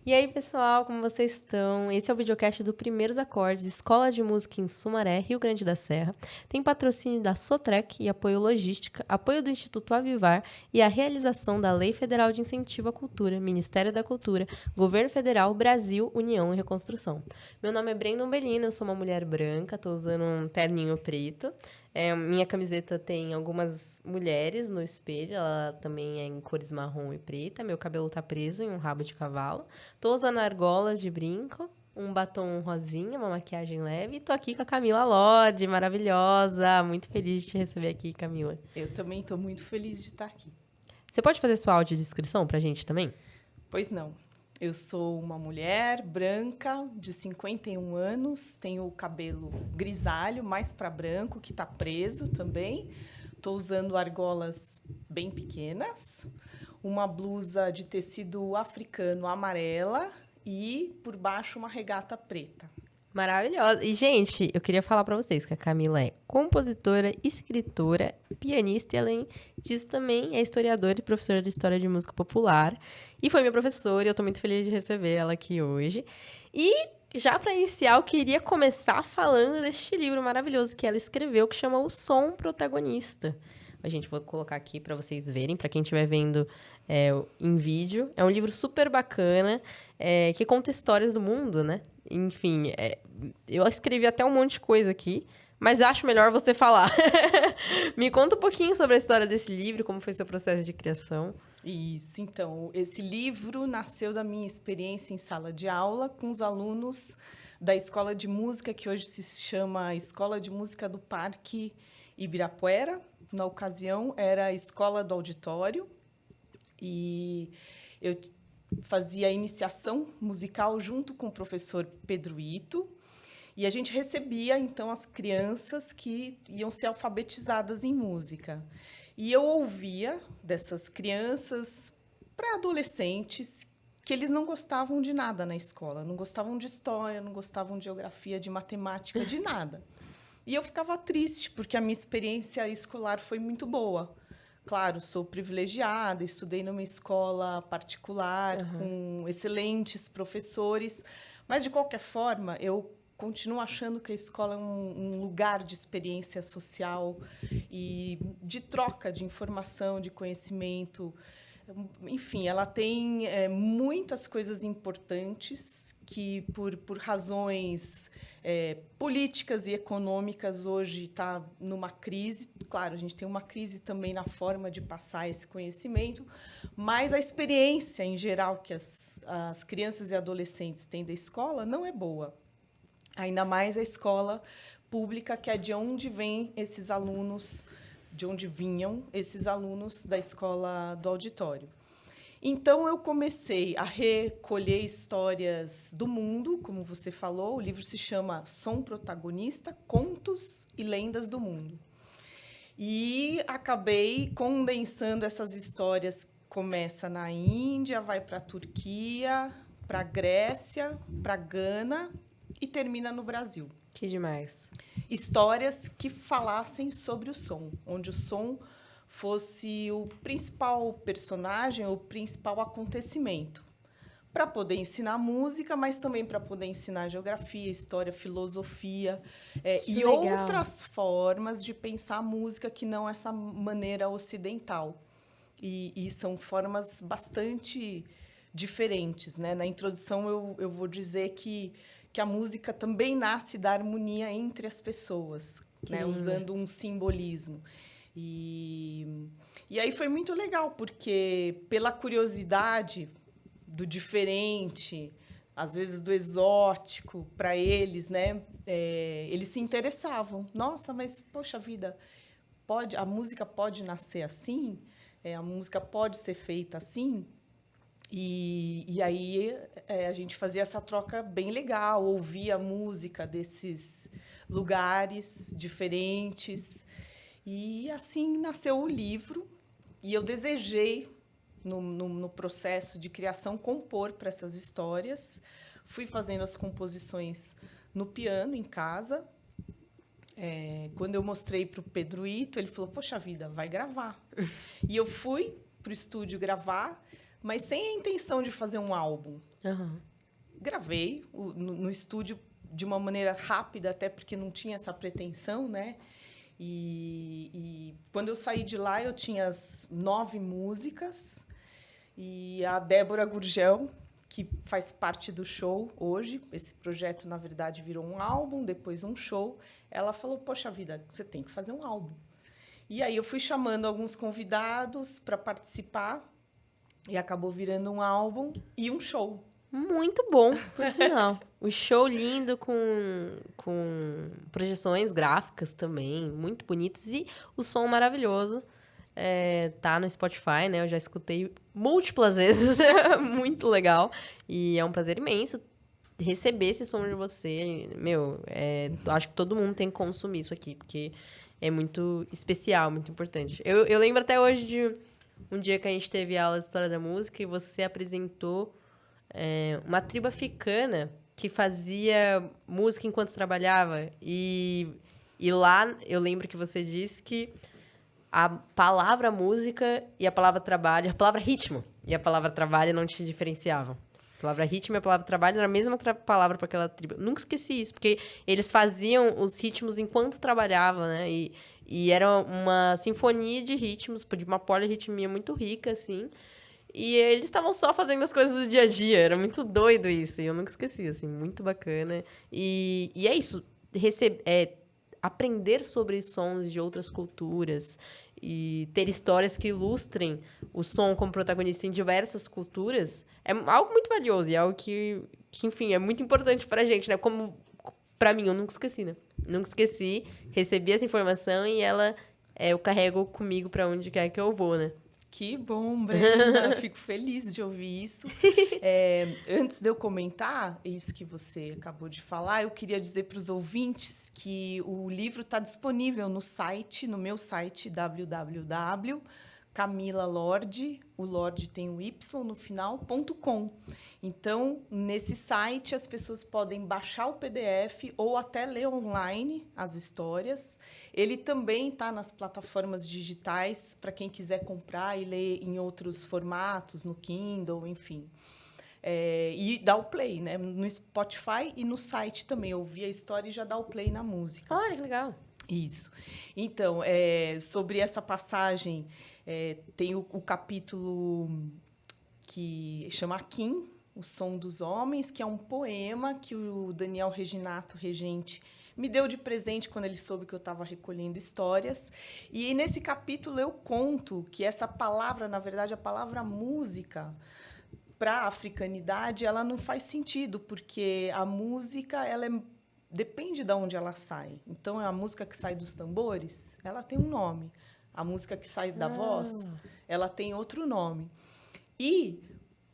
E aí, pessoal, como vocês estão? Esse é o videocast do Primeiros Acordes, Escola de Música em Sumaré, Rio Grande da Serra. Tem patrocínio da Sotrec e apoio logística, apoio do Instituto Avivar e a realização da Lei Federal de Incentivo à Cultura, Ministério da Cultura, Governo Federal, Brasil, União e Reconstrução. Meu nome é Brandon Bellino, eu sou uma mulher branca, estou usando um terninho preto. Minha camiseta tem algumas mulheres no espelho, ela também é em cores marrom e preta. Meu cabelo tá preso em um rabo de cavalo. Tô usando argolas de brinco, um batom rosinha, uma maquiagem leve. E tô aqui com a Camila Lorde, maravilhosa. Muito feliz de te receber aqui, Camila. Eu também estou muito feliz de estar aqui. Você pode fazer sua audiodescrição pra gente também? Pois não. Eu sou uma mulher branca de 51 anos, tenho o cabelo grisalho, mais para branco, que está preso também. Estou usando argolas bem pequenas, uma blusa de tecido africano amarela e, por baixo, uma regata preta. Maravilhosa. E, gente, eu queria falar pra vocês que a Camila é compositora, escritora, pianista e, além disso, também é historiadora e professora de História de Música Popular. E foi minha professora e eu tô muito feliz de receber ela aqui hoje. E, já pra iniciar, eu queria começar falando deste livro maravilhoso que ela escreveu, que chama O Som Protagonista. A gente vou colocar aqui pra vocês verem, pra quem estiver vendo em vídeo. É um livro super bacana, que conta histórias do mundo, né? Enfim, eu escrevi até um monte de coisa aqui, mas acho melhor você falar. Me conta um pouquinho sobre a história desse livro, como foi seu processo de criação. Isso, então, esse livro nasceu da minha experiência em sala de aula com os alunos da Escola de Música, que hoje se chama Escola de Música do Parque Ibirapuera. Na ocasião, era a Escola do Auditório, e eu fazia a iniciação musical junto com o professor Pedro Ito, e a gente recebia, então, as crianças que iam ser alfabetizadas em música. E eu ouvia dessas crianças, pré-adolescentes, que eles não gostavam de nada na escola, não gostavam de história, não gostavam de geografia, de matemática, de nada. E eu ficava triste, porque a minha experiência escolar foi muito boa. Claro, sou privilegiada, estudei numa escola particular, com excelentes professores, mas, de qualquer forma, eu continuo achando que a escola é um lugar de experiência social e de troca de informação, de conhecimento. Enfim, ela tem muitas coisas importantes que, por razões políticas e econômicas, hoje está numa crise. Claro, a gente tem uma crise também na forma de passar esse conhecimento, mas a experiência, em geral, que as crianças e adolescentes têm da escola não é boa. Ainda mais a escola pública, que é de onde vêm esses alunos, de onde vinham esses alunos da Escola do Auditório. Então, eu comecei a recolher histórias do mundo, como você falou. O livro se chama Som Protagonista, Contos e Lendas do Mundo. E acabei condensando essas histórias. Começa na Índia, vai para a Turquia, para a Grécia, para Gana e termina no Brasil. Que demais. Histórias que falassem sobre o som, onde o som fosse o principal personagem, o principal acontecimento, para poder ensinar música, mas também para poder ensinar geografia, história, filosofia e legal. Outras formas de pensar a música que não essa maneira ocidental. E são formas bastante diferentes, né? Na introdução, eu vou dizer que a música também nasce da harmonia entre as pessoas, né? Usando um simbolismo. E aí foi muito legal, porque pela curiosidade do diferente, às vezes do exótico, para eles, né? Eles se interessavam. Nossa, mas, poxa vida, a música pode nascer assim? A música pode ser feita assim? E aí a gente fazia essa troca bem legal, ouvia a música desses lugares diferentes. E assim nasceu o livro. E eu desejei, no processo de criação, compor para essas histórias. Fui fazendo as composições no piano, em casa. Quando eu mostrei para o Pedro Ito, ele falou, poxa vida, vai gravar. E eu fui para o estúdio gravar, mas sem a intenção de fazer um álbum. Aham. Gravei no estúdio de uma maneira rápida, até porque não tinha essa pretensão, né? E quando eu saí de lá, eu tinha as 9 músicas. E a Débora Gurgel, que faz parte do show hoje, esse projeto, na verdade, virou um álbum, depois um show, ela falou, poxa vida, você tem que fazer um álbum. E aí eu fui chamando alguns convidados para participar, e acabou virando um álbum e um show. Muito bom, por sinal. O show lindo com projeções gráficas também, muito bonitas. E o som maravilhoso. Tá no Spotify, né? Eu já escutei múltiplas vezes. Muito legal. E é um prazer imenso receber esse som de você. Meu, acho que todo mundo tem que consumir isso aqui, porque é muito especial, muito importante. Eu lembro até hoje de um dia que a gente teve aula de História da Música e você apresentou uma tribo africana que fazia música enquanto trabalhava. E lá eu lembro que você disse que a palavra música e a palavra trabalho, a palavra ritmo e a palavra trabalho não te diferenciavam. A palavra ritmo e a palavra trabalho era a mesma palavra para aquela tribo. Nunca esqueci isso, porque eles faziam os ritmos enquanto trabalhavam, né? E era uma sinfonia de ritmos, de uma polirritmia muito rica, assim. E eles estavam só fazendo as coisas do dia a dia. Era muito doido isso. E eu nunca esqueci, assim. Muito bacana. E é isso. Aprender sobre sons de outras culturas e ter histórias que ilustrem o som como protagonista em diversas culturas é algo muito valioso. E é algo que enfim, é muito importante pra gente, né? Como pra mim, eu nunca esqueci, né? Nunca esqueci. Recebi essa informação e eu carrego comigo pra onde quer que eu vou, né? Que bom, Brenda. Fico feliz de ouvir isso. Antes de eu comentar isso que você acabou de falar, eu queria dizer para os ouvintes que o livro está disponível no meu site, www.camilalorde, o Lorde tem o Y no final.com. Então, nesse site, as pessoas podem baixar o PDF ou até ler online as histórias. Ele também está nas plataformas digitais, para quem quiser comprar e ler em outros formatos, no Kindle, enfim. E dá o play, né? No Spotify e no site também. Ouvir a história e já dá o play na música. Olha, que legal. Isso. Então, sobre essa passagem, tem o capítulo que chama Kim, O Som dos Homens, que é um poema que o Daniel Reginato, regente, me deu de presente quando ele soube que eu estava recolhendo histórias. E nesse capítulo eu conto que essa palavra, na verdade, a palavra música, para a africanidade, ela não faz sentido, porque a música depende de onde ela sai. Então, a música que sai dos tambores, ela tem um nome. A música que sai da voz, ela tem outro nome. E,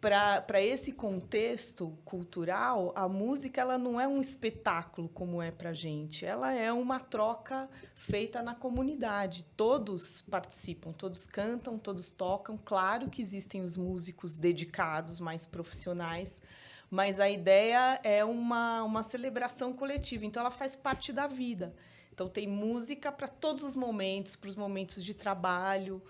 para esse contexto cultural, a música ela não é um espetáculo como é para a gente. Ela é uma troca feita na comunidade. Todos participam, todos cantam, todos tocam. Claro que existem os músicos dedicados, mais profissionais, mas a ideia é uma celebração coletiva. Então, ela faz parte da vida. Então, tem música para todos os momentos, para os momentos de trabalho.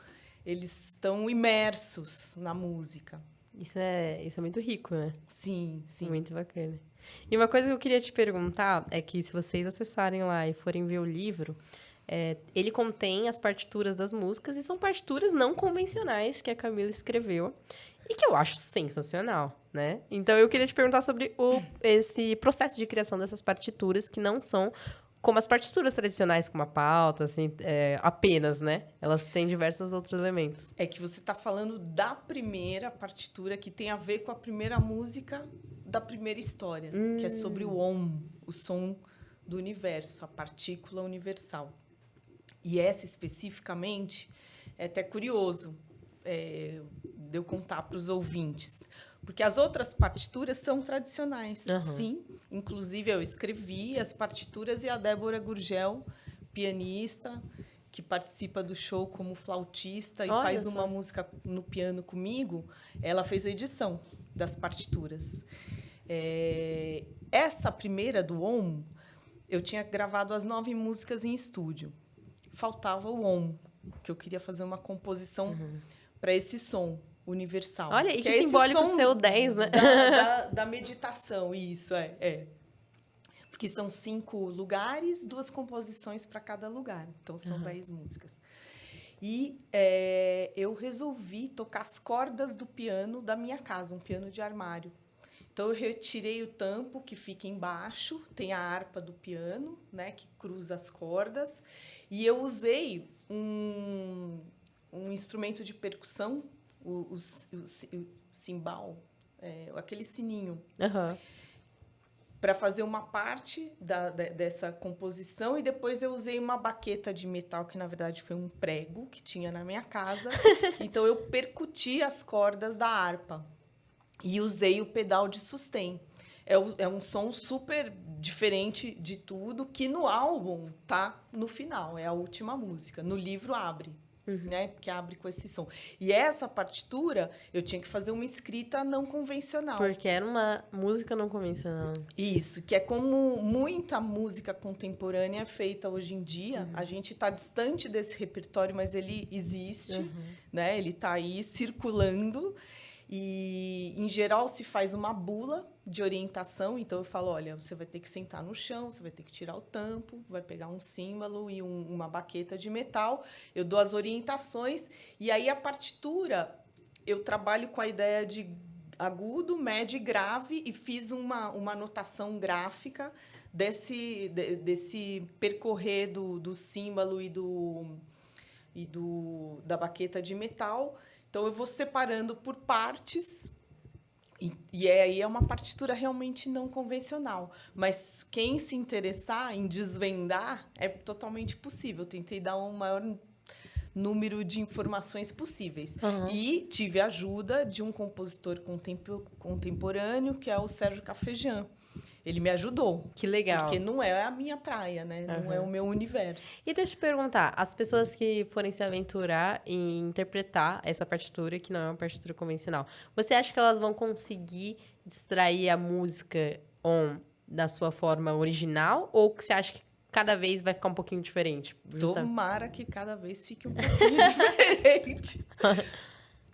Eles estão imersos na música. Isso é muito rico, né? Sim, sim. Muito bacana. E uma coisa que eu queria te perguntar é que, se vocês acessarem lá e forem ver o livro, ele contém as partituras das músicas, e são partituras não convencionais que a Camila escreveu e que eu acho sensacional, né? Então, eu queria te perguntar sobre esse processo de criação dessas partituras, que não são como as partituras tradicionais, com uma pauta, assim, apenas, né? Elas têm diversos outros elementos. É que você está falando da primeira partitura, que tem a ver com a primeira música da primeira história, que é sobre o Om, o som do universo, a partícula universal. E essa, especificamente, é até curioso de eu contar para os ouvintes, porque as outras partituras são tradicionais, sim. Inclusive, eu escrevi as partituras e a Débora Gurgel, pianista, que participa do show como flautista e faz uma música no piano comigo, ela fez a edição das partituras. Essa primeira do Om, eu tinha gravado as 9 músicas em estúdio. Faltava o Om, que eu queria fazer uma composição para esse som. universal. Olha, e que que é simbólico esse som ser o 10, né? da meditação, isso, Porque são 5 lugares, 2 composições para cada lugar. Então, são 10 músicas. E eu resolvi tocar as cordas do piano da minha casa, um piano de armário. Então, eu retirei o tampo que fica embaixo, tem a harpa do piano, né, que cruza as cordas, e eu usei um instrumento de percussão, o cimbal, aquele sininho, para fazer uma parte dessa composição, e depois eu usei uma baqueta de metal, que na verdade foi um prego que tinha na minha casa. Então eu percuti as cordas da harpa e usei o pedal de sustain. É um som super diferente de tudo, que no álbum tá no final, é a última música. No livro abre. Né? Porque abre com esse som. E essa partitura, eu tinha que fazer uma escrita não convencional. Porque era uma música não convencional. Isso, que é como muita música contemporânea é feita hoje em dia. A gente está distante desse repertório, mas ele existe, né? Ele está aí circulando. E, em geral, se faz uma bula de orientação. Então, eu falo, olha, você vai ter que sentar no chão, você vai ter que tirar o tampo, vai pegar um símbolo e uma baqueta de metal. Eu dou as orientações. E aí, a partitura, eu trabalho com a ideia de agudo, médio e grave, e fiz uma notação gráfica desse percorrer do símbolo e da baqueta de metal. Então, eu vou separando por partes, e aí é uma partitura realmente não convencional. Mas quem se interessar em desvendar, é totalmente possível. Eu tentei dar um maior número de informações possíveis. E tive a ajuda de um compositor contemporâneo, que é o Sérgio Cafejan. Ele me ajudou. Que legal. Porque não é a minha praia, né? Não é o meu universo. E deixa eu te perguntar, as pessoas que forem se aventurar em interpretar essa partitura, que não é uma partitura convencional, você acha que elas vão conseguir extrair a música da sua forma original? Ou que você acha que cada vez vai ficar um pouquinho diferente? Tomara que cada vez fique um pouquinho diferente.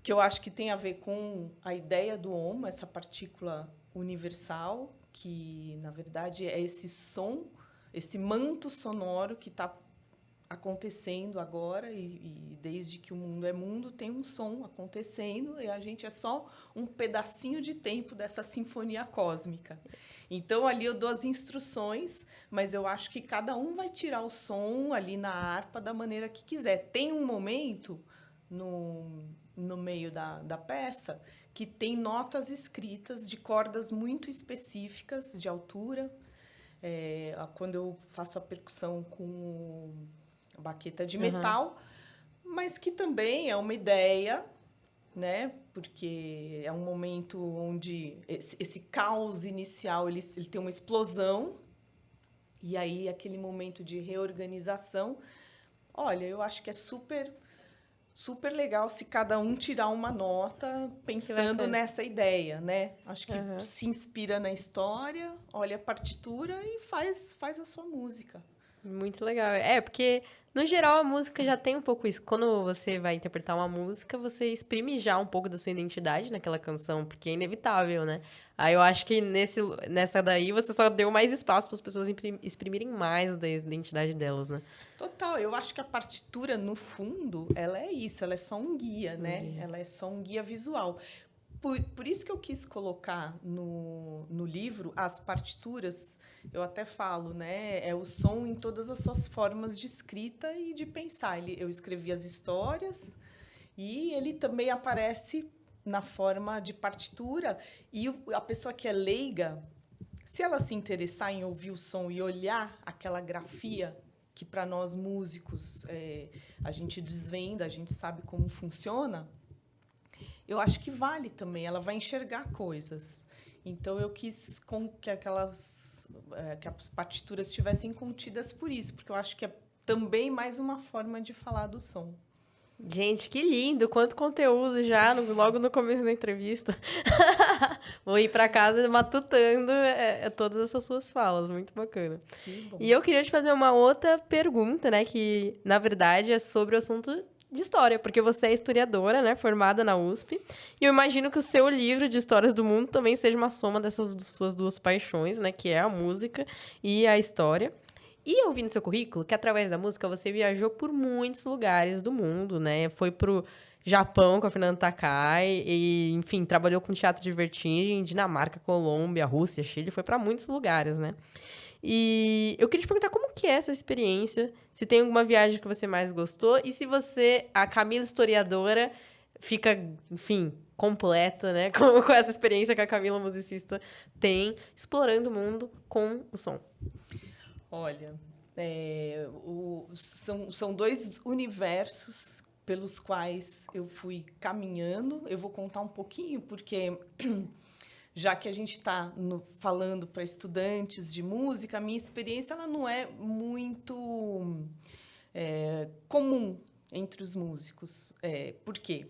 Que eu acho que tem a ver com a ideia do Om, essa partícula universal, que, na verdade, é esse som, esse manto sonoro que está acontecendo agora, e desde que o mundo é mundo, tem um som acontecendo, e a gente é só um pedacinho de tempo dessa sinfonia cósmica. Então, ali eu dou as instruções, mas eu acho que cada um vai tirar o som ali na harpa da maneira que quiser. Tem um momento no meio da peça que tem notas escritas de cordas muito específicas de altura. Quando eu faço a percussão com a baqueta de metal, mas que também é uma ideia, né? Porque é um momento onde esse caos inicial ele tem uma explosão, e aí aquele momento de reorganização. Olha, eu acho que é super legal se cada um tirar uma nota pensando nessa ideia, né? Acho que se inspira na história, olha a partitura e faz a sua música. Muito legal. Porque, no geral, a música já tem um pouco isso. Quando você vai interpretar uma música, você exprime já um pouco da sua identidade naquela canção, porque é inevitável, né? Aí eu acho que nessa daí você só deu mais espaço para as pessoas exprimirem mais da identidade delas, né? Total. Eu acho que a partitura, no fundo, ela é isso. Ela é só um guia, né? Ela é só um guia visual. Por isso que eu quis colocar no livro as partituras, eu até falo, né? É o som em todas as suas formas de escrita e de pensar. Eu escrevi as histórias e ele também aparece na forma de partitura. E a pessoa que é leiga, se ela se interessar em ouvir o som e olhar aquela grafia, que para nós músicos a gente desvenda, a gente sabe como funciona, eu acho que vale também, ela vai enxergar coisas. Então, eu quis que que as partituras estivessem contidas por isso, porque eu acho que é também mais uma forma de falar do som. Gente, que lindo! Quanto conteúdo já, logo no começo da entrevista. Vou ir para casa matutando todas essas suas falas, muito bacana. Que bom. E eu queria te fazer uma outra pergunta, né, que, na verdade, é sobre o assunto de história, porque você é historiadora, né, formada na USP. E eu imagino que o seu livro de histórias do mundo também seja uma soma dessas suas duas paixões, né, que é a música e a história. E eu vi no seu currículo que, através da música, você viajou por muitos lugares do mundo, né? Foi pro Japão com a Fernanda Takai, e, enfim, trabalhou com teatro de vertigem, Dinamarca, Colômbia, Rússia, Chile, foi para muitos lugares, né? E eu queria te perguntar como que é essa experiência, se tem alguma viagem que você mais gostou, e se você, a Camila historiadora, fica, enfim, completa, né? Com essa experiência que a Camila musicista tem, explorando o mundo com o som. Olha, são dois universos pelos quais eu fui caminhando. Eu vou contar um pouquinho, porque já que a gente está falando para estudantes de música, a minha experiência ela não é muito comum entre os músicos. Por quê?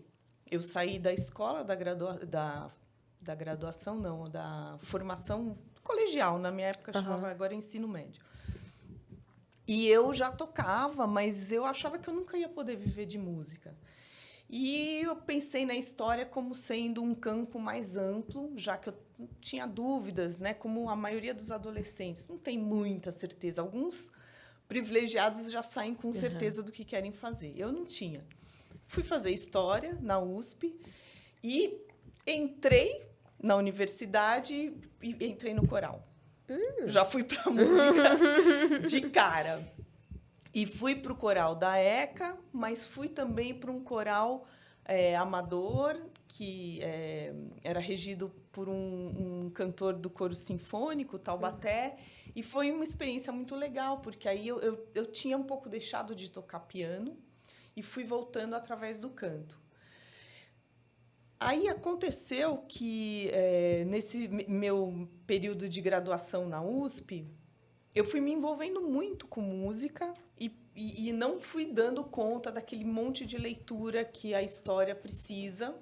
Eu saí da escola, da graduação, não, da formação colegial, na minha época chamava agora ensino médio. E eu já tocava, mas eu achava que eu nunca ia poder viver de música. E eu pensei na história como sendo um campo mais amplo, já que eu tinha dúvidas, né? Como a maioria dos adolescentes não tem muita certeza. Alguns privilegiados já saem com certeza do que querem fazer. Eu não tinha. Fui fazer história na USP e entrei na universidade e entrei no coral. Já fui para a música de cara. E fui para o coral da ECA, mas fui também para um coral amador, que era regido por um cantor do coro sinfônico, Taubaté, e foi uma experiência muito legal, porque aí eu tinha um pouco deixado de tocar piano e fui voltando através do canto. Aí aconteceu que, nesse meu período de graduação na USP, eu fui me envolvendo muito com música e não fui dando conta daquele monte de leitura que a história precisa,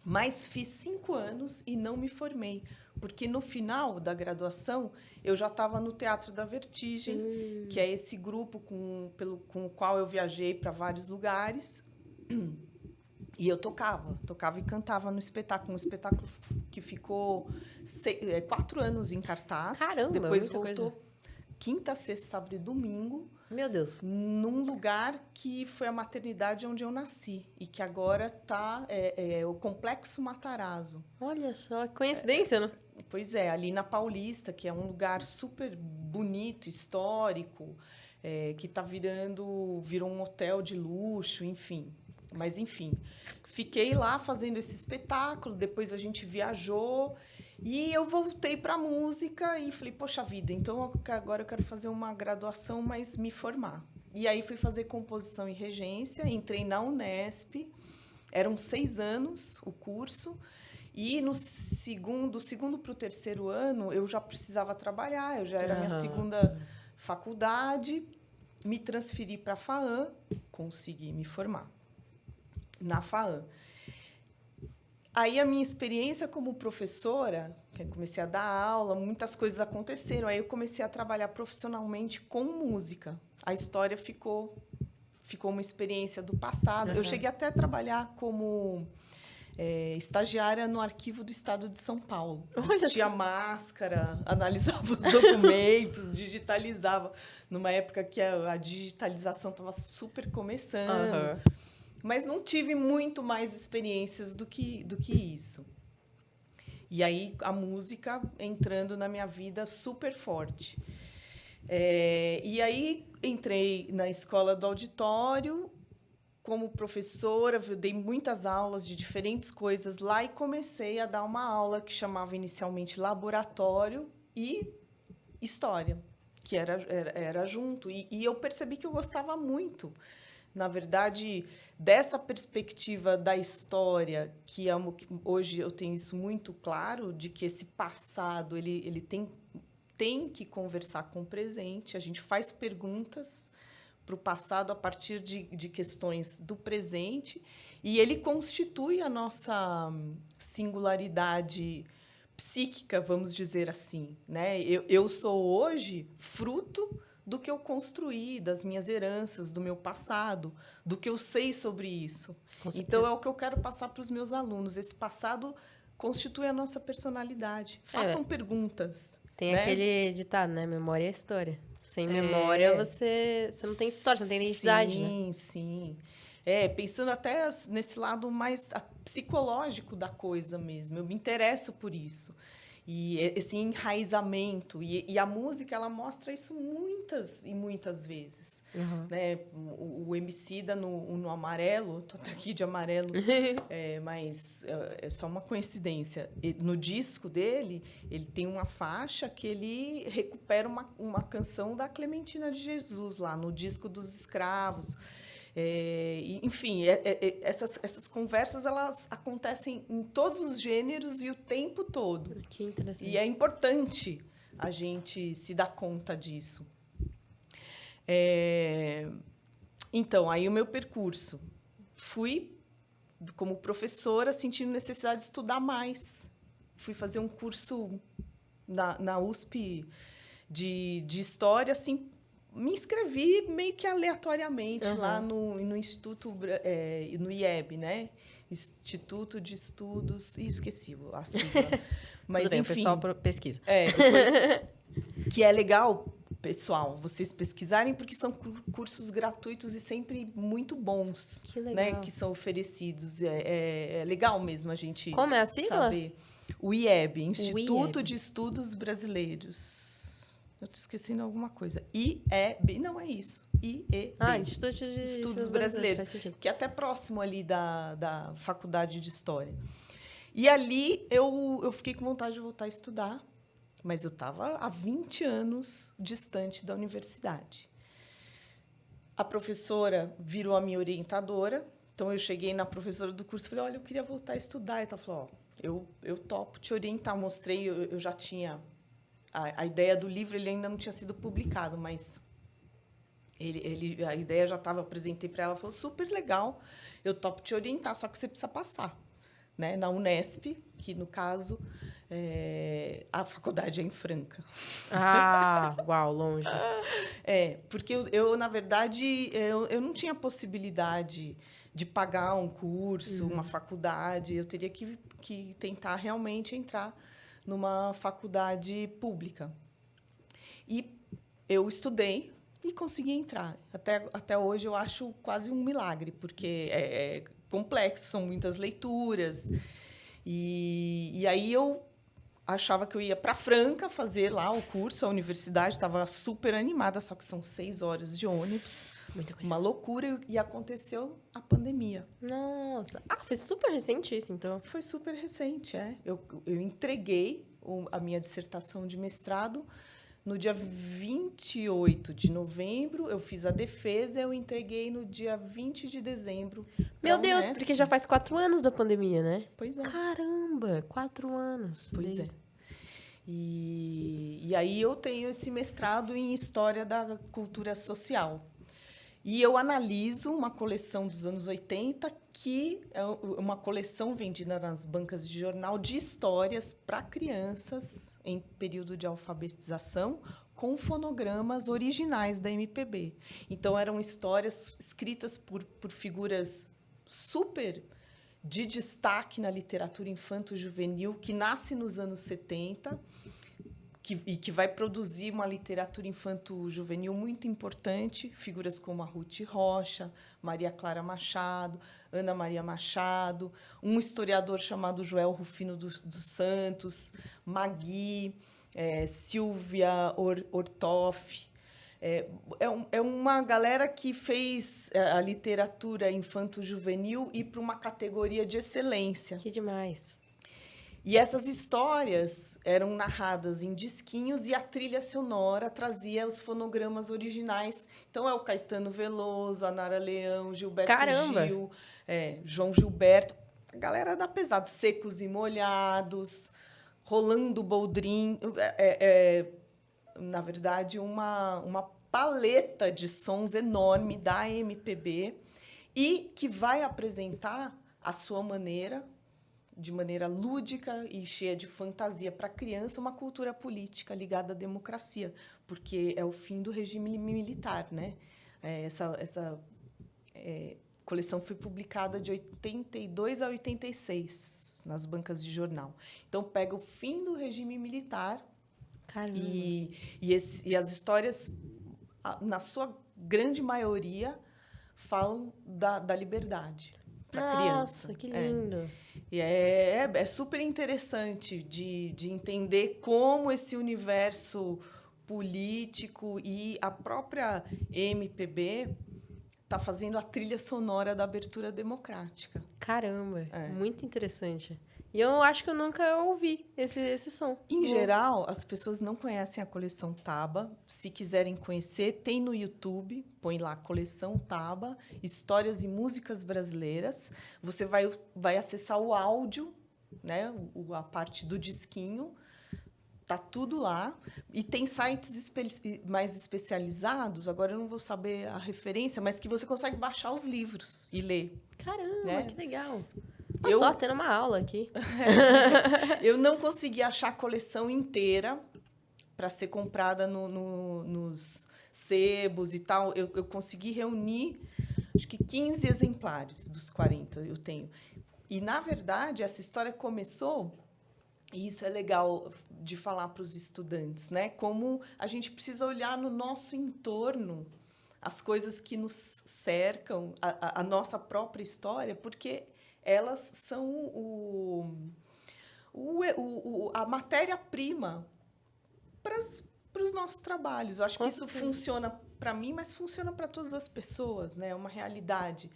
mas fiz 5 anos e não me formei, porque no final da graduação eu já estava no Teatro da Vertigem, que é esse grupo com o qual eu viajei para vários lugares. E eu tocava e cantava no espetáculo. Um espetáculo que ficou 4 anos em cartaz. Caramba, depois voltou coisa. Quinta, sexta, sábado e domingo. Meu Deus. Num lugar que foi a maternidade onde eu nasci. E que agora está o Complexo Matarazzo. Olha só, que coincidência, né? Pois é, ali na Paulista, que é um lugar super bonito, histórico, que virou um hotel de luxo, enfim. Mas, enfim, fiquei lá fazendo esse espetáculo, depois a gente viajou e eu voltei para a música e falei, poxa vida, então agora eu quero fazer uma graduação, mas me formar. E aí fui fazer composição e regência, entrei na Unesp, eram 6 anos o curso, e do segundo para o terceiro ano eu já precisava trabalhar, eu já era minha segunda faculdade, me transferi para a FAAM, consegui me formar na FAAM. Aí a minha experiência como professora, que eu comecei a dar aula, muitas coisas aconteceram. Aí eu comecei a trabalhar profissionalmente com música. A história ficou uma experiência do passado. Eu cheguei até a trabalhar como estagiária no Arquivo do Estado de São Paulo. Vestia máscara, analisava os documentos, digitalizava. Numa época que a digitalização estava super começando. Mas não tive muito mais experiências do que isso. E aí a música entrando na minha vida super forte. E aí entrei na Escola do Auditório como professora, eu dei muitas aulas de diferentes coisas lá e comecei a dar uma aula que chamava inicialmente Laboratório e História, que era junto. E eu percebi que eu gostava muito. Na verdade, dessa perspectiva da história, que hoje eu tenho isso muito claro, de que esse passado ele tem que conversar com o presente. A gente faz perguntas para o passado a partir de questões do presente, e ele constitui a nossa singularidade psíquica, vamos dizer assim, né? Eu sou hoje fruto do que eu construí, das minhas heranças, do meu passado, do que eu sei sobre isso. Então, é o que eu quero passar para os meus alunos. Esse passado constitui a nossa personalidade. Façam perguntas. Tem né? aquele ditado, né? Memória é história. Sem memória, você não tem história, você não tem identidade, né? Sim, sim. Pensando até nesse lado mais psicológico da coisa mesmo. Eu me interesso por isso. E esse enraizamento. E a música, ela mostra isso muitas e muitas vezes. Uhum. Né? O Emicida no Amarelo, estou aqui de amarelo, mas é só uma coincidência. No disco dele, ele tem uma faixa que ele recupera uma canção da Clementina de Jesus, lá no disco dos escravos. Enfim, essas conversas, elas acontecem em todos os gêneros e o tempo todo. Que interessante. E é importante a gente se dar conta disso. Então, aí o meu percurso. Fui, como professora, sentindo necessidade de estudar mais. Fui fazer um curso na USP de História, assim, me inscrevi meio que aleatoriamente lá no Instituto, no IEB, né? Instituto de Estudos... esqueci a sigla. Mas, Tudo bem, enfim, o pessoal pesquisa. Depois, que é legal, pessoal, vocês pesquisarem, porque são cursos gratuitos e sempre muito bons. Que legal. Né, que são oferecidos. É legal mesmo a gente Como é a sigla? saber. O IEB, Instituto IEB. de Estudos Brasileiros. Eu estou esquecendo alguma coisa. IEB, não é isso. IEB. Instituto de Estudos Brasileiros, faz sentido. que é até próximo ali da Faculdade de História. E ali eu fiquei com vontade de voltar a estudar, mas eu estava há 20 anos distante da universidade. A professora virou a minha orientadora, então eu cheguei na professora do curso e falei, olha, eu queria voltar a estudar. E ela falou, eu topo te orientar. Mostrei, eu já tinha... A ideia do livro, ele ainda não tinha sido publicado, mas a ideia já estava, apresentei para ela, falou, super legal, eu topo te orientar, só que você precisa passar. Né? Na Unesp, que, no caso, a faculdade é em Franca. Uau, longe. Porque eu na verdade, eu não tinha possibilidade de pagar um curso, uma faculdade, eu teria que tentar realmente entrar numa faculdade pública. E eu estudei e consegui entrar. Até hoje eu acho quase um milagre, porque é complexo, são muitas leituras. E aí eu achava que eu ia para Franca fazer lá o curso, a universidade, estava super animada, só que são 6 horas de ônibus. Muita coisa. Uma loucura, e aconteceu a pandemia. Nossa. Foi super recente isso, então. Foi super recente, Eu entreguei a minha dissertação de mestrado no dia 28 de novembro, eu fiz a defesa, eu entreguei no dia 20 de dezembro. Meu Deus, porque já faz 4 anos da pandemia, né? Pois é. Caramba, 4 anos. Pois é. E aí eu tenho esse mestrado em História da Cultura Social. E eu analiso uma coleção dos anos 80, que é uma coleção vendida nas bancas de jornal de histórias para crianças em período de alfabetização, com fonogramas originais da MPB. Então, eram histórias escritas por figuras super de destaque na literatura infanto-juvenil, que nasce nos anos 70, e que vai produzir uma literatura infanto-juvenil muito importante, figuras como a Ruth Rocha, Maria Clara Machado, Ana Maria Machado, um historiador chamado Joel Rufino dos Santos, Magui, Silvia Ortoff. É uma galera que fez a literatura infanto-juvenil ir para uma categoria de excelência. Que demais. E essas histórias eram narradas em disquinhos e a trilha sonora trazia os fonogramas originais. Então, é o Caetano Veloso, a Nara Leão, Gilberto Gil, João Gilberto, a galera da pesada, Secos e Molhados, Rolando Boldrin. Na verdade, uma paleta de sons enorme da MPB e que vai apresentar a sua maneira de maneira lúdica e cheia de fantasia para a criança, uma cultura política ligada à democracia, porque é o fim do regime militar, né? Essa coleção foi publicada de 82 a 86 nas bancas de jornal. Então, pega o fim do regime militar. Caramba. E as histórias, na sua grande maioria, falam da liberdade para a criança. Nossa, que lindo. E é super interessante de entender como esse universo político e a própria MPB está fazendo a trilha sonora da abertura democrática. Caramba, muito interessante. E eu acho que eu nunca ouvi esse som. Em geral, as pessoas não conhecem a coleção Taba. Se quiserem conhecer, tem no YouTube. Põe lá, Coleção Taba, Histórias e Músicas Brasileiras. Você vai acessar o áudio, né? A parte do disquinho. Tá tudo lá. E tem sites mais especializados, agora eu não vou saber a referência, mas que você consegue baixar os livros e ler. Caramba, né? Que legal. Só tendo uma aula aqui. Eu não consegui achar a coleção inteira para ser comprada nos sebos e tal. Eu consegui reunir, acho que 15 exemplares dos 40 eu tenho. E, na verdade, essa história começou, e isso é legal de falar para os estudantes, né? Como a gente precisa olhar no nosso entorno as coisas que nos cercam, a nossa própria história, porque elas são a matéria-prima para os nossos trabalhos. Eu acho que isso funciona para mim, mas funciona para todas as pessoas, né? É uma realidade.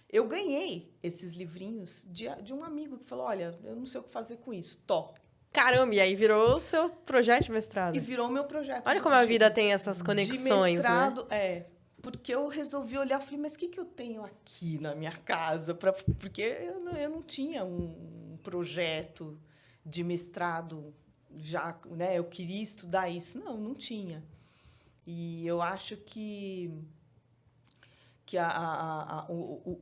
Eu ganhei esses livrinhos de um amigo que falou, olha, eu não sei o que fazer com isso, tó. Caramba, e aí virou o seu projeto de mestrado. E virou o meu projeto. Olha como a vida tem essas conexões, de mestrado, né? Porque eu resolvi olhar e falei, mas o que eu tenho aqui na minha casa? Porque eu não tinha um projeto de mestrado já, né? Eu queria estudar isso. Não tinha. E eu acho que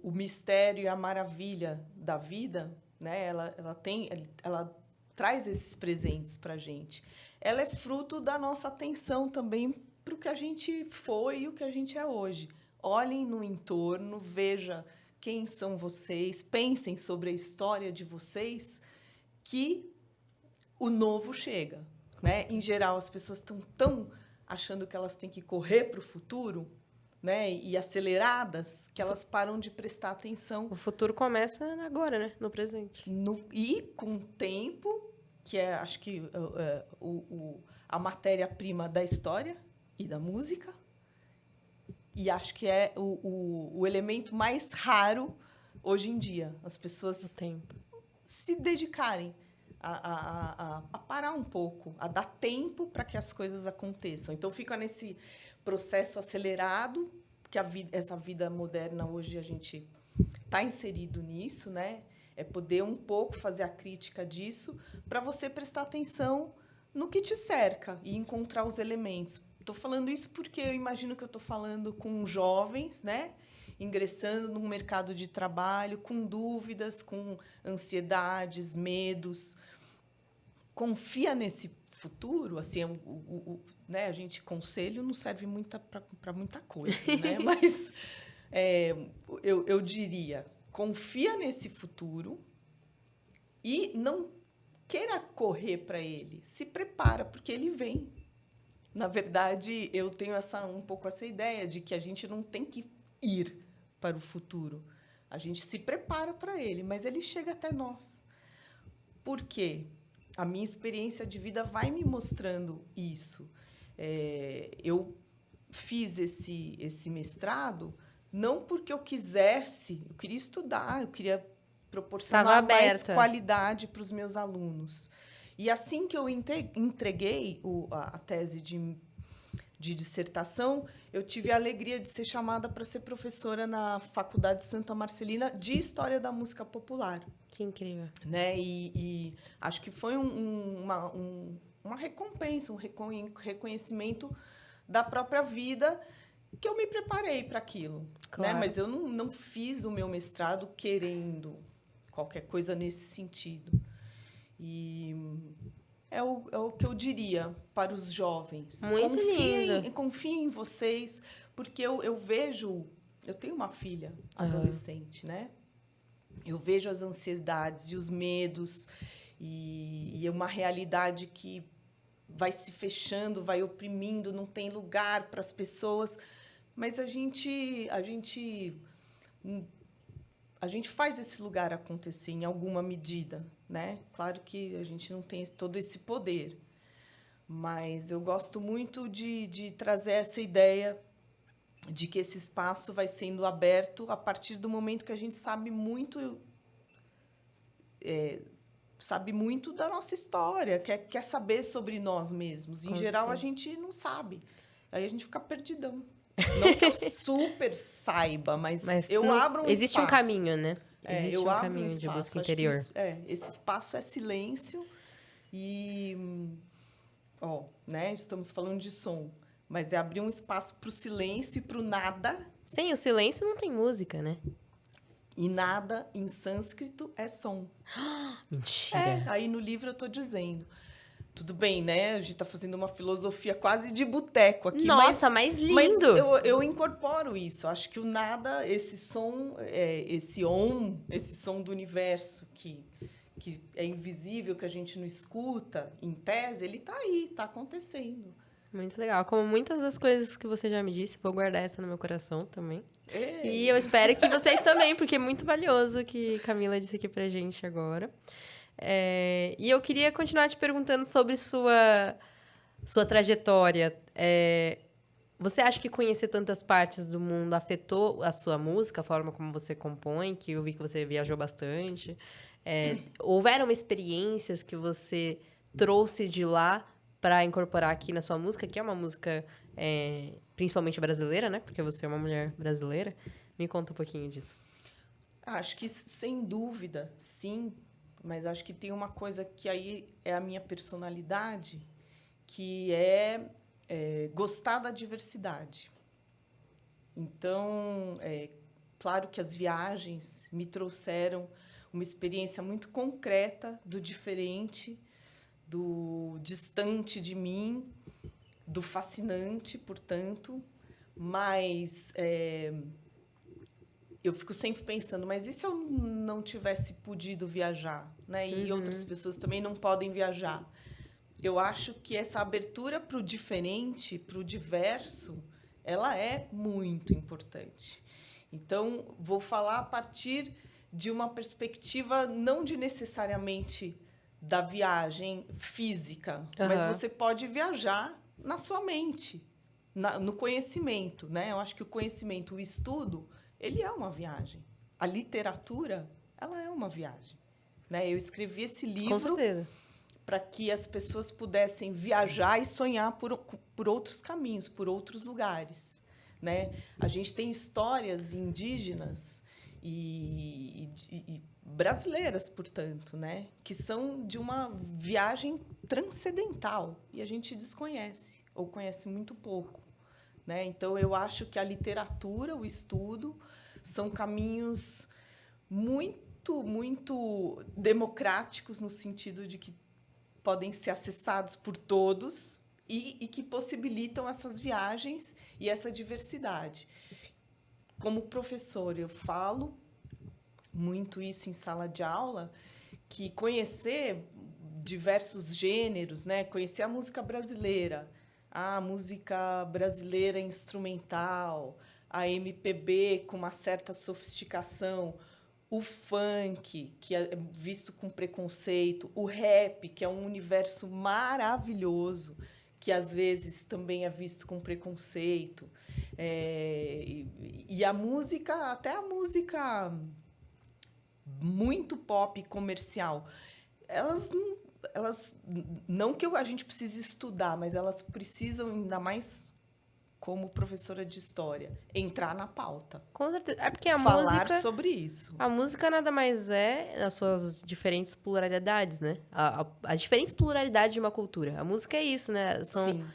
o mistério e a maravilha da vida, né? Ela traz esses presentes para a gente. Ela é fruto da nossa atenção também para o que a gente foi e o que a gente é hoje. Olhem no entorno, veja quem são vocês, pensem sobre a história de vocês, que o novo chega, né? Em geral, as pessoas estão tão achando que elas têm que correr para o futuro, né? E aceleradas, que elas param de prestar atenção. O futuro começa agora, né? No presente. E com o tempo, que é, acho que, a matéria-prima da história e da música, e acho que é o elemento mais raro hoje em dia. As pessoas se dedicarem a parar um pouco, a dar tempo para que as coisas aconteçam. Então, fica nesse processo acelerado, que essa vida moderna hoje a gente está inserido nisso, né? É poder um pouco fazer a crítica disso para você prestar atenção no que te cerca e encontrar os elementos. Estou falando isso porque eu imagino que eu estou falando com jovens, né? Ingressando no mercado de trabalho, com dúvidas, com ansiedades, medos. Confia nesse futuro, assim, né? A gente, conselho não serve para muita coisa, né? Mas eu diria, confia nesse futuro e não queira correr para ele. Se prepara, porque ele vem. Na verdade, eu tenho um pouco essa ideia de que a gente não tem que ir para o futuro. A gente se prepara para ele, mas ele chega até nós. Por quê? A minha experiência de vida vai me mostrando isso. Eu fiz esse mestrado não porque eu queria estudar, eu queria proporcionar mais qualidade para os meus alunos. E assim que eu entreguei a tese de dissertação, eu tive a alegria de ser chamada para ser professora na Faculdade Santa Marcelina de História da Música Popular. Que incrível. Né? E acho que foi uma recompensa, um reconhecimento da própria vida, que eu me preparei para aquilo. Claro. Né? Mas eu não fiz o meu mestrado querendo qualquer coisa nesse sentido. E é o que eu diria para os jovens. Muito lindo. Confiem em vocês, porque eu vejo... Eu tenho uma filha adolescente, né? Eu vejo as ansiedades e os medos e é uma realidade que vai se fechando, vai oprimindo, não tem lugar para as pessoas. Mas a gente faz esse lugar acontecer em alguma medida, né? Claro que a gente não tem todo esse poder, mas eu gosto muito de trazer essa ideia de que esse espaço vai sendo aberto a partir do momento que a gente sabe muito da nossa história, quer saber sobre nós mesmos. Em geral, a gente não sabe. Aí a gente fica perdidão. Não que eu super saiba, mas eu abro um existe espaço. Um caminho, né? Existe eu um abro caminho espaço. de busca Acho interior. Esse espaço é silêncio e... né? Estamos falando de som. Mas é abrir um espaço para o silêncio e para o nada. Sem o silêncio não tem música, né? E nada, em sânscrito, é som. Mentira. Aí no livro eu estou dizendo. Tudo bem, né? A gente está fazendo uma filosofia quase de boteco aqui. Nossa, mas lindo! Mas eu incorporo isso. Acho que o nada, esse som, esse som do universo que é invisível, que a gente não escuta, em tese, ele está aí, está acontecendo. Muito legal. Como muitas das coisas que você já me disse, vou guardar essa no meu coração também. E eu espero que vocês também, porque é muito valioso o que Camila disse aqui pra gente agora. E eu queria continuar te perguntando sobre sua trajetória. Você acha que conhecer tantas partes do mundo afetou a sua música, a forma como você compõe? Que eu vi que você viajou bastante. Houveram experiências que você trouxe de lá para incorporar aqui na sua música, que é uma música principalmente brasileira, né? Porque você é uma mulher brasileira. Me conta um pouquinho disso. Acho que, sem dúvida, sim. Mas acho que tem uma coisa que aí é a minha personalidade, que é gostar da diversidade. Então, claro que as viagens me trouxeram uma experiência muito concreta do diferente, do distante de mim, do fascinante, portanto, mas eu fico sempre pensando, mas e se eu não tivesse podido viajar, né? E outras pessoas também não podem viajar? Eu acho que essa abertura para o diferente, para o diverso, ela é muito importante. Então, vou falar a partir de uma perspectiva não de necessariamente da viagem física, mas você pode viajar na sua mente, no conhecimento, né? Eu acho que o conhecimento, o estudo, ele é uma viagem. A literatura, ela é uma viagem, né? Eu escrevi esse livro para que as pessoas pudessem viajar e sonhar por outros caminhos, por outros lugares, né? A gente tem histórias indígenas e brasileiras, portanto, né? Que são de uma viagem transcendental e a gente desconhece ou conhece muito pouco, né? Então, eu acho que a literatura, o estudo, são caminhos muito, muito democráticos no sentido de que podem ser acessados por todos e que possibilitam essas viagens e essa diversidade. Como professora, eu falo muito isso em sala de aula, que conhecer diversos gêneros, né? Conhecer a música brasileira instrumental, a MPB com uma certa sofisticação, o funk, que é visto com preconceito, o rap, que é um universo maravilhoso, que às vezes também é visto com preconceito, e a música, até a música muito pop comercial, elas não que a gente precise estudar, mas elas precisam, ainda mais como professora de história, entrar na pauta. Com certeza. É porque a falar música, sobre isso. A música nada mais é as suas diferentes pluralidades, né? As diferentes pluralidades de uma cultura. A música é isso, né? São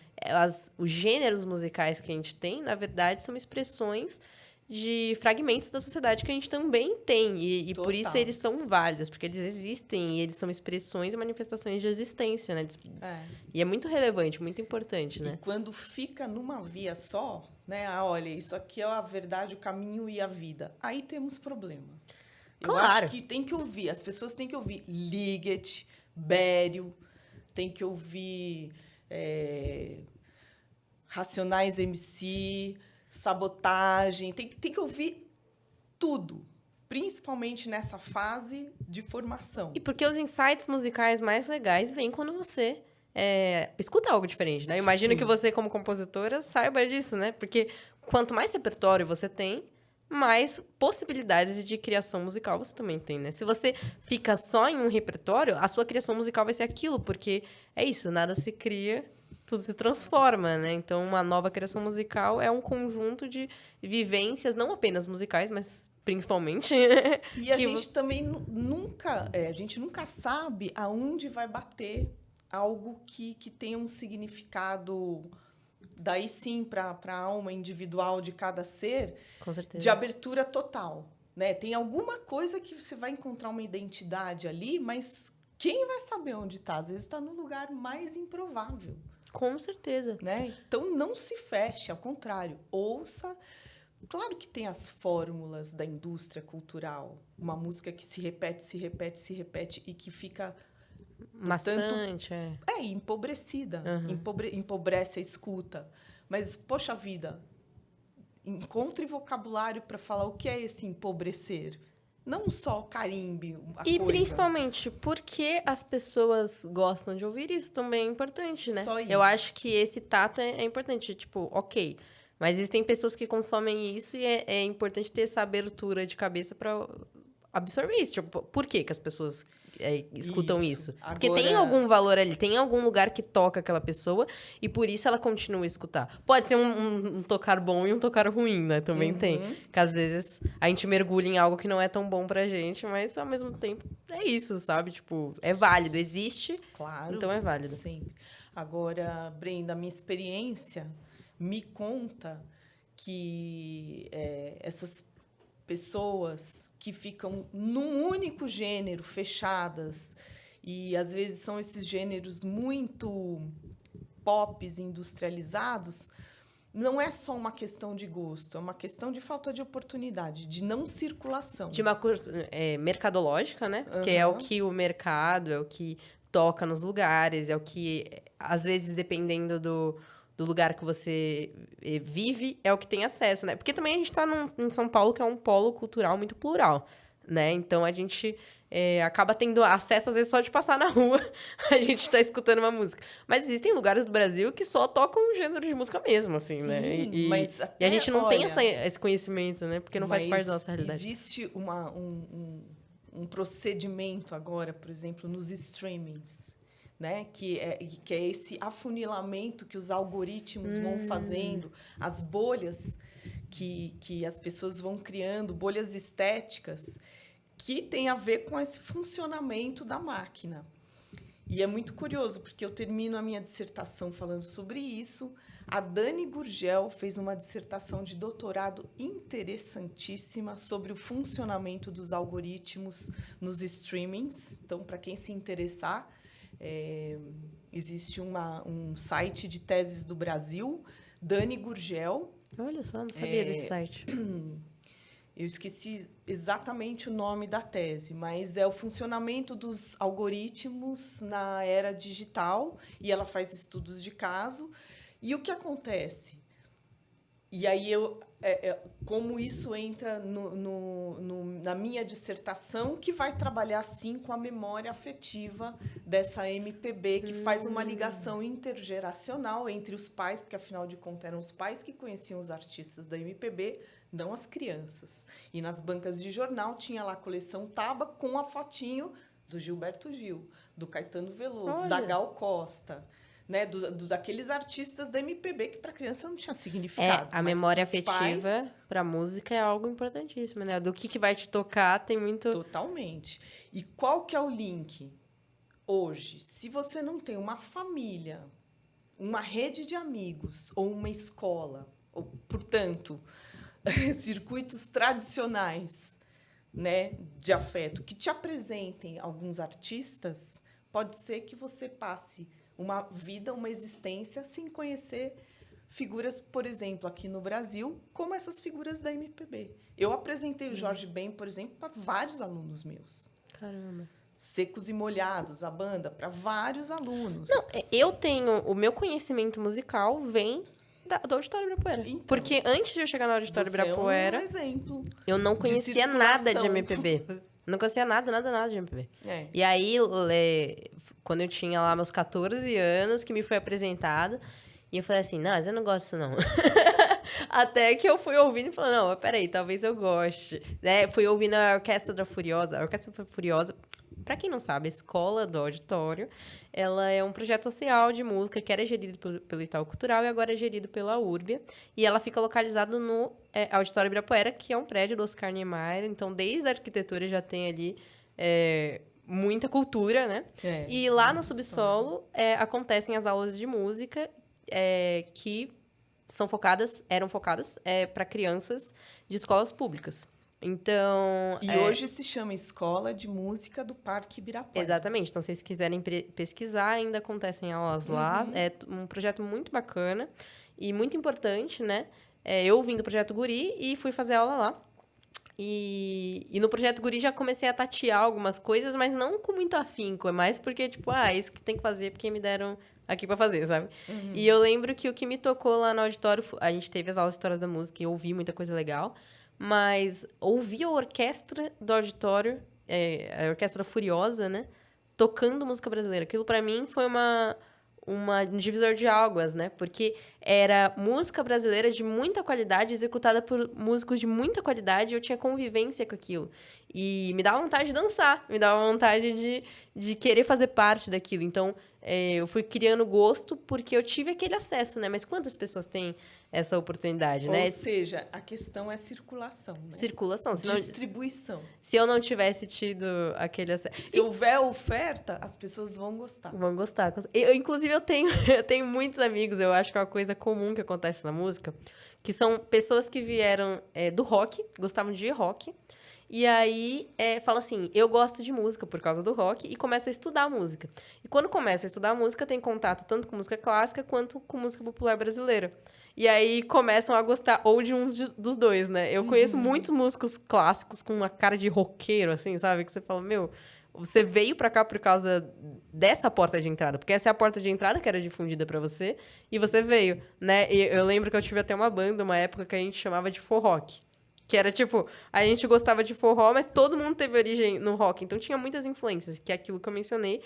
os gêneros musicais que a gente tem, na verdade, são expressões de fragmentos da sociedade que a gente também tem. E por isso Total. eles são válidos, porque eles existem e eles são expressões e manifestações de existência, né? É. E é muito relevante, muito importante, E né? quando fica numa via só, né? Olha, isso aqui é a verdade, o caminho e a vida. Aí temos problema. Eu Claro. acho que tem que ouvir, as pessoas têm que ouvir Liget, Bério, tem que ouvir Racionais MC, Sabotagem, tem que ouvir tudo, principalmente nessa fase de formação. E porque os insights musicais mais legais vêm quando você escuta algo diferente, né? Eu imagino Sim. que você, como compositora, saiba disso, né? Porque quanto mais repertório você tem, mais possibilidades de criação musical você também tem, né? Se você fica só em um repertório, a sua criação musical vai ser aquilo, porque é isso, nada se cria, tudo se transforma, né? Então, uma nova criação musical é um conjunto de vivências, não apenas musicais, mas principalmente. E a que gente também a gente nunca sabe aonde vai bater algo que tenha um significado, daí sim, para a alma individual de cada ser, Com certeza. de abertura total, né? Tem alguma coisa que você vai encontrar uma identidade ali, mas quem vai saber onde está? Às vezes está no lugar mais improvável, Com certeza. né? Então não se feche, ao contrário, ouça. Claro que tem as fórmulas da indústria cultural, uma música que se repete, se repete, se repete e que fica Maçante, empobrecida, Uhum. empobrece a escuta. Mas, poxa vida, encontre vocabulário para falar o que é esse empobrecer. Não só carimbe a E coisa. principalmente, porque as pessoas gostam de ouvir isso também é importante, né? Só isso. Eu acho que esse tato é importante. Tipo, ok, mas existem pessoas que consomem isso e é importante ter essa abertura de cabeça para absorver isso. Tipo, por que que as pessoas escutam isso? Porque tem Agora- algum valor ali, tem algum lugar que toca aquela pessoa e por isso ela continua a escutar. Pode ser um tocar bom e um tocar ruim, né? Também tem. Que às vezes a gente mergulha em algo que não é tão bom pra gente, mas ao mesmo tempo é isso, sabe? Tipo, é válido, existe, Claro, então é válido. sempre. Agora, Brenda, a minha experiência me conta que essas pessoas que ficam num único gênero, fechadas, e às vezes são esses gêneros muito pops, industrializados, não é só uma questão de gosto, é uma questão de falta de oportunidade, de não circulação. De uma coisa mercadológica, né? Que é o que o mercado, é o que toca nos lugares, é o que, às vezes, dependendo do lugar que você vive, é o que tem acesso, né? Porque também a gente tá em São Paulo, que é um polo cultural muito plural, né? Então, a gente acaba tendo acesso, às vezes, só de passar na rua, a gente tá escutando uma música. Mas existem lugares do Brasil que só tocam um gênero de música mesmo, assim, Sim, né? mas E até, a gente não tem olha, esse conhecimento, né? Porque não faz parte da nossa realidade. Existe um procedimento agora, por exemplo, nos streamings, né? Que é esse afunilamento que os algoritmos vão fazendo, as bolhas que as pessoas vão criando, bolhas estéticas, que tem a ver com esse funcionamento da máquina. E é muito curioso, porque eu termino a minha dissertação falando sobre isso. A Dani Gurgel fez uma dissertação de doutorado interessantíssima sobre o funcionamento dos algoritmos nos streamings. Então, para quem se interessar, existe um site de teses do Brasil, Dani Gurgel. Olha só, não sabia desse site. Eu esqueci exatamente o nome da tese, mas é o funcionamento dos algoritmos na era digital, e ela faz estudos de caso. E o que acontece? E aí, como isso entra na minha dissertação, que vai trabalhar, sim, com a memória afetiva dessa MPB, que faz uma ligação intergeracional entre os pais, porque, afinal de contas, eram os pais que conheciam os artistas da MPB, não as crianças. E nas bancas de jornal tinha lá a coleção Taba com a fotinho do Gilberto Gil, do Caetano Veloso, da Gal Costa, né? Daqueles artistas da MPB que para a criança não tinha significado. A memória afetiva para música é algo importantíssimo, né? Do que vai te tocar tem muito... Totalmente. E qual que é o link? Hoje, se você não tem uma família, uma rede de amigos ou uma escola, ou, portanto... circuitos tradicionais, né, de afeto, que te apresentem alguns artistas, pode ser que você passe uma vida, uma existência sem conhecer figuras, por exemplo, aqui no Brasil, como essas figuras da MPB. Eu apresentei o Jorge Ben, por exemplo, para vários alunos meus. Caramba. Secos e Molhados, a banda, para vários alunos. Não, eu tenho... O meu conhecimento musical vem do Auditório Ibirapuera. Então, porque antes de eu chegar no Auditório Ibirapuera, é um exemplo eu não conhecia nada de circulação. MPB. Não conhecia nada de MPB. É. E aí, quando eu tinha lá meus 14 anos, que me foi apresentado, e eu falei assim, não, mas eu não gosto disso, não. Até que eu fui ouvindo e falei, não, mas peraí, talvez eu goste. Né? Fui ouvindo a Orquestra Furiosa. A Orquestra Furiosa, pra quem não sabe, a Escola do Auditório, ela é um projeto social de música que era gerido pelo Itaú Cultural e agora é gerido pela Urbia. E ela fica localizada no Auditório Ibirapuera, que é um prédio do Oscar Niemeyer. Então, desde a arquitetura já tem ali muita cultura, né? E lá no subsolo acontecem as aulas de música que eram focadas para crianças de escolas públicas. Então... E hoje se chama Escola de Música do Parque Ibirapuera. Exatamente. Então, se vocês quiserem pesquisar, ainda acontecem aulas lá. É um projeto muito bacana e muito importante, né? Eu vim do Projeto Guri e fui fazer aula lá. E no Projeto Guri já comecei a tatear algumas coisas, mas não com muito afinco. É mais porque, tipo, isso que tem que fazer porque me deram aqui pra fazer, sabe? E eu lembro que o que me tocou lá no auditório... A gente teve as aulas de História da Música e eu ouvi muita coisa legal. Mas ouvir a orquestra do auditório, a Orquestra Furiosa, né? Tocando música brasileira. Aquilo, pra mim, foi um divisor de águas, né? Porque era música brasileira de muita qualidade, executada por músicos de muita qualidade, e eu tinha convivência com aquilo. E me dava vontade de dançar, me dava vontade de querer fazer parte daquilo. Então, eu fui criando gosto porque eu tive aquele acesso, né? Mas quantas pessoas têm essa oportunidade, né? Ou seja, a questão é circulação, né? Circulação. Distribuição. Se eu não tivesse tido aquele acesso... Se houver oferta, as pessoas vão gostar. Vão gostar. Inclusive, eu tenho muitos amigos, eu acho que é uma coisa comum que acontece na música, que são pessoas que vieram do rock, gostavam de rock, e aí fala assim, eu gosto de música por causa do rock, e começa a estudar música. E quando começa a estudar música, tem contato tanto com música clássica quanto com música popular brasileira. E aí começam a gostar ou de dos dois, né? Eu conheço muitos músicos clássicos com uma cara de roqueiro, assim, sabe? Que você fala, meu, você veio pra cá por causa dessa porta de entrada, porque essa é a porta de entrada que era difundida pra você, e você veio, né? E eu lembro que eu tive até uma banda, uma época que a gente chamava de forrock. Que era tipo, a gente gostava de forró, mas todo mundo teve origem no rock. Então tinha muitas influências, que é aquilo que eu mencionei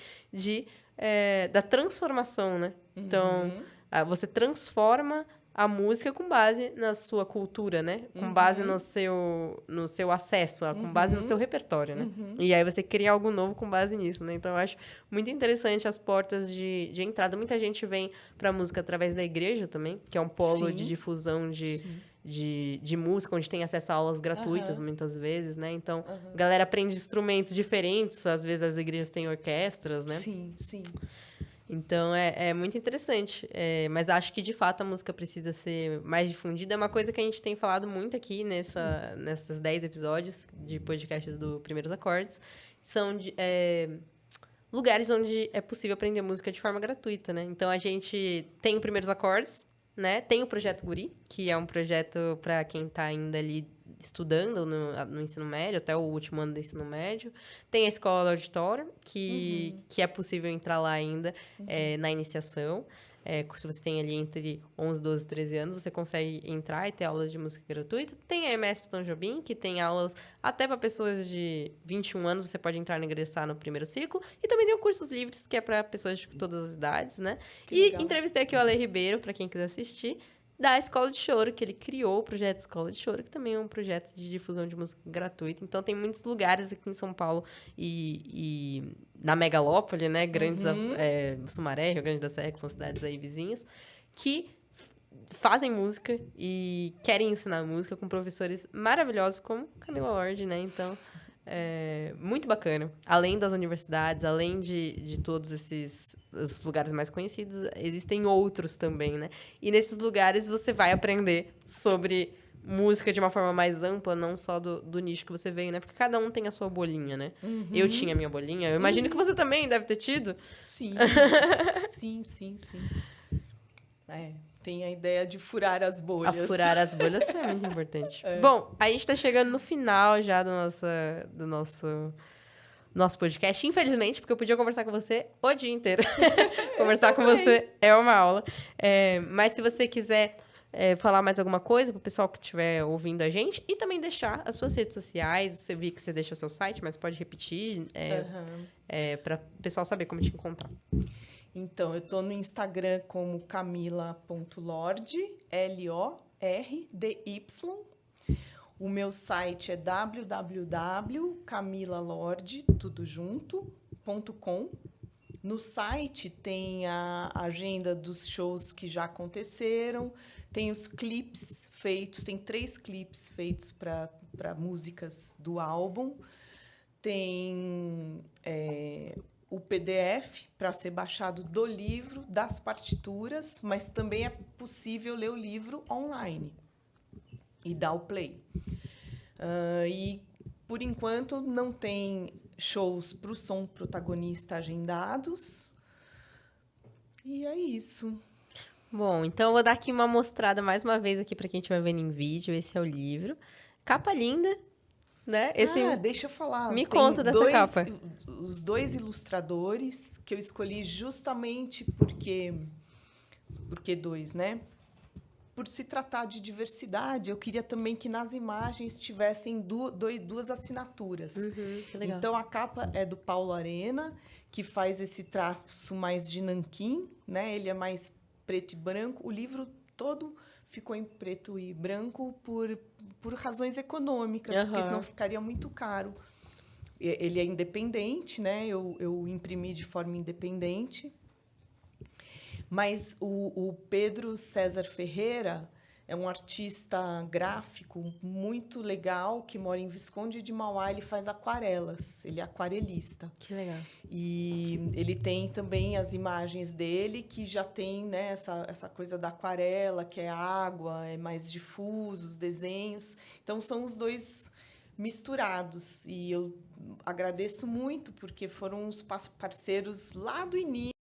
da transformação, né? Então, você transforma a música com base na sua cultura, né? Com base no seu acesso, com base no seu repertório, né? E aí você cria algo novo com base nisso, né? Então, eu acho muito interessante as portas de entrada. Muita gente vem pra música através da igreja também, que é um polo de difusão de música, onde tem acesso a aulas gratuitas, muitas vezes, né? Então, a galera aprende instrumentos diferentes, às vezes as igrejas têm orquestras, né? Sim, sim. Então, é muito interessante. Mas acho que, de fato, a música precisa ser mais difundida. É uma coisa que a gente tem falado muito aqui nessas 10 episódios de podcasts do Primeiros Acordes. São lugares onde é possível aprender música de forma gratuita, né? Então, a gente tem o Primeiros Acordes, né? Tem o Projeto Guri, que é um projeto para quem está ainda ali estudando no ensino médio, até o último ano do ensino médio. Tem a Escola do Auditório, que é possível entrar lá ainda na iniciação. Se você tem ali entre 11, 12, 13 anos, você consegue entrar e ter aulas de música gratuita. Tem a EMESP Tom Jobim, que tem aulas até para pessoas de 21 anos, você pode entrar e ingressar no primeiro ciclo. E também tem o Cursos Livres, que é para pessoas de todas as idades, né? Entrevistei aqui o Ale Ribeiro, para quem quiser assistir, da Escola de Choro, que ele criou o projeto Escola de Choro, que também é um projeto de difusão de música gratuita. Então, tem muitos lugares aqui em São Paulo e na megalópole, né? Grandes, Sumaré, Rio Grande da Serra, que são cidades aí vizinhas, que fazem música e querem ensinar música com professores maravilhosos como Camila Lorde, né? Então, muito bacana. Além das universidades, além de todos os lugares mais conhecidos, existem outros também, né? E nesses lugares você vai aprender sobre música de uma forma mais ampla, não só do nicho que você veio, né? Porque cada um tem a sua bolinha, né? Eu tinha a minha bolinha, eu imagino que você também deve ter tido. Sim, sim. Tem a ideia de furar as A bolhas. furar as bolhas é muito importante. Bom, a gente tá chegando no final já do nosso podcast. Infelizmente, porque eu podia conversar com você o dia inteiro. Conversar com você é uma aula. Mas se você quiser falar mais alguma coisa pro pessoal que estiver ouvindo a gente e também deixar as suas redes sociais. Você viu que você deixa seu site, mas pode repetir para o pessoal saber como te encontrar. Então, eu estou no Instagram como camila.lordy, L-O-R-D-Y. O meu site é www.camilalorde.com. No site tem a agenda dos shows que já aconteceram, tem os clipes feitos, tem 3 clipes feitos para músicas do álbum, tem o PDF para ser baixado do livro, das partituras, mas também é possível ler o livro online e dar o play. E, por enquanto, não tem shows para o som protagonista agendados. E é isso. Bom, então eu vou dar aqui uma mostrada mais uma vez aqui para quem estiver vendo em vídeo. Esse é o livro. Capa linda, né? Deixa eu falar. Me conta dessa capa. Os 2 ilustradores que eu escolhi justamente porque 2, né? Por se tratar de diversidade, eu queria também que nas imagens tivessem 2 assinaturas. Que legal. Então, a capa é do Paulo Arena, que faz esse traço mais de nanquim, né? Ele é mais preto e branco. O livro todo ficou em preto e branco por razões econômicas, porque senão ficaria muito caro. Ele é independente, né? Eu imprimi de forma independente. Mas o Pedro César Ferreira é um artista gráfico muito legal, que mora em Visconde de Mauá. Ele faz aquarelas, ele é aquarelista. Que legal. E ele tem também as imagens dele, que já tem, né, essa coisa da aquarela, que é água, é mais difuso, os desenhos. Então, são os 2 misturados. E eu agradeço muito, porque foram os parceiros lá do início.